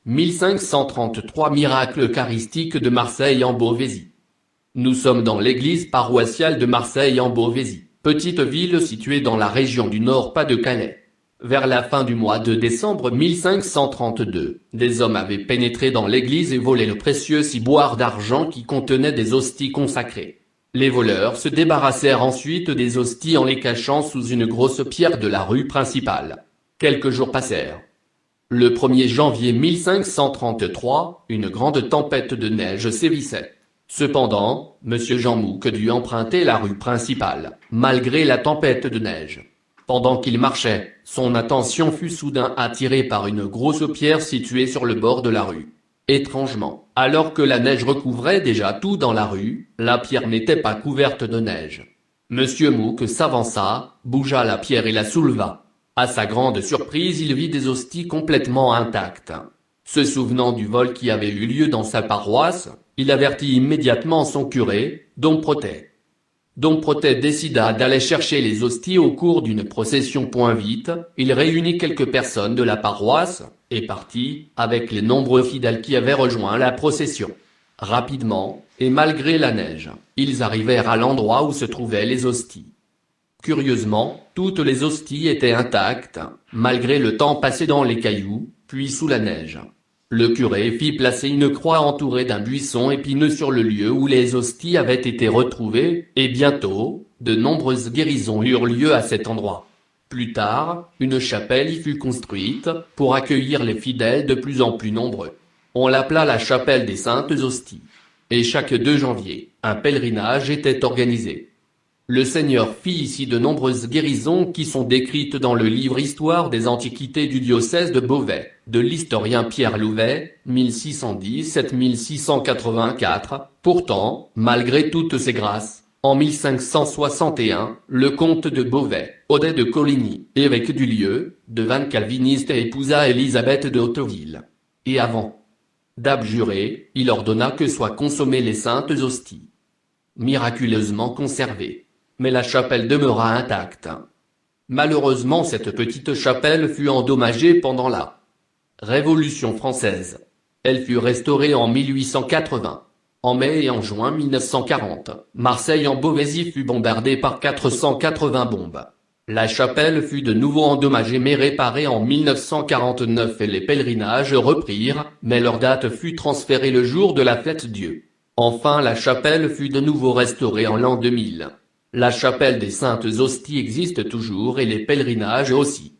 1533 Miracle eucharistique de Marseille en Beauvaisis. Nous sommes dans l'église paroissiale de Marseille en Beauvaisis, petite ville située dans la région du Nord-Pas-de-Calais. Vers la fin du mois de décembre 1532, des hommes avaient pénétré dans l'église et volé le précieux ciboire d'argent qui contenait des hosties consacrées. Les voleurs se débarrassèrent ensuite des hosties en les cachant sous une grosse pierre de la rue principale. Quelques jours passèrent. Le 1er janvier 1533, une grande tempête de neige sévissait. Cependant, M. Jean Mouque dut emprunter la rue principale, malgré la tempête de neige. Pendant qu'il marchait, son attention fut soudain attirée par une grosse pierre située sur le bord de la rue. Étrangement, alors que la neige recouvrait déjà tout dans la rue, la pierre n'était pas couverte de neige. M. Mouque s'avança, bougea la pierre et la souleva. À sa grande surprise, il vit des hosties complètement intactes. Se souvenant du vol qui avait eu lieu dans sa paroisse, il avertit immédiatement son curé, Dom Protet. Dom Protet décida d'aller chercher les hosties au cours d'une procession. Vite, il réunit quelques personnes de la paroisse, et partit, avec les nombreux fidèles qui avaient rejoint la procession. Rapidement, et malgré la neige, ils arrivèrent à l'endroit où se trouvaient les hosties. Curieusement, toutes les hosties étaient intactes, malgré le temps passé dans les cailloux, puis sous la neige. Le curé fit placer une croix entourée d'un buisson épineux sur le lieu où les hosties avaient été retrouvées, et bientôt, de nombreuses guérisons eurent lieu à cet endroit. Plus tard, une chapelle y fut construite, pour accueillir les fidèles de plus en plus nombreux. On l'appela la chapelle des Saintes Hosties. Et chaque 2 janvier, un pèlerinage était organisé. Le Seigneur fit ici de nombreuses guérisons qui sont décrites dans le livre Histoire des Antiquités du diocèse de Beauvais, de l'historien Pierre Louvet, 1617-1684. Pourtant, malgré toutes ces grâces, en 1561, le comte de Beauvais, Odet de Coligny, évêque du lieu, devint calviniste et épousa Élisabeth de Hauteville. Et avant d'abjurer, il ordonna que soient consommées les saintes hosties. Miraculeusement conservées. Mais la chapelle demeura intacte. Malheureusement, cette petite chapelle fut endommagée pendant la Révolution française. Elle fut restaurée en 1880. En mai et en juin 1940, Marseille en Beauvaisis fut bombardée par 480 bombes. La chapelle fut de nouveau endommagée mais réparée en 1949 et les pèlerinages reprirent, mais leur date fut transférée le jour de la fête Dieu. Enfin, la chapelle fut de nouveau restaurée en l'an 2000. La chapelle des Saintes Hosties existe toujours et les pèlerinages aussi.